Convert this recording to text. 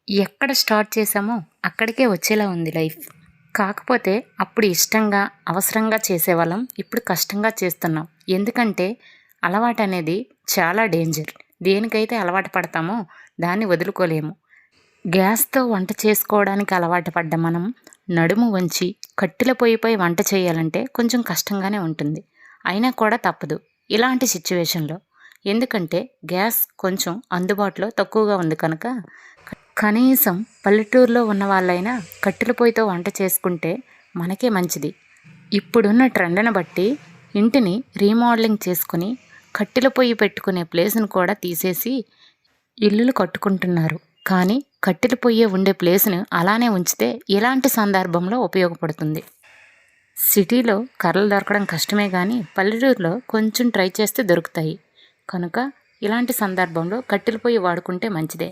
ఎక్కడ స్టార్ట్ చేసామో అక్కడికే వచ్చేలా ఉంది లైఫ్. కాకపోతే అప్పుడు ఇష్టంగా, అవసరంగా చేసేవాళ్ళం. ఇప్పుడు కష్టంగా చేస్తున్నాం. ఎందుకంటే అలవాటనేది చాలా డేంజర్. దేనికైతే అలవాటు పడతామో దాన్ని వదులుకోలేము. గ్యాస్‌తో వంట చేసుకోవడానికి అలవాటు పడ్డ మనం నడుము వంచి కట్టెల పొయ్యిపై వంట చేయాలంటే కొంచెం కష్టంగానే ఉంటుంది. అయినా కూడా తప్పదు ఇలాంటి సిట్యుయేషన్‌లో. ఎందుకంటే గ్యాస్ కొంచెం అందుబాటులో తక్కువగా ఉంది కనుక కనీసం పల్లెటూరులో ఉన్న వాళ్ళైనా కట్టెల పొయ్యితో వంట చేసుకుంటే మనకే మంచిది. ఇప్పుడున్న ట్రెండ్‌ని బట్టి ఇంటిని రీమోడలింగ్ చేసుకొని కట్టెల పొయ్యి పెట్టుకునే ప్లేస్‌ని కూడా తీసేసి ఇల్లులు కట్టుకుంటున్నారు. కానీ కట్టెల పొయ్యే ఉండే ప్లేస్‌ని అలానే ఉంచితే ఎలాంటి సందర్భంలో ఉపయోగపడుతుంది? సిటీలో కర్రలు దొరకడం కష్టమే కానీ పల్లెటూరులో కొంచెం ట్రై చేస్తే దొరుకుతాయి. కనుక ఇలాంటి సందర్భంలో కట్టెల పొయ్యి వాడుకుంటే మంచిదే.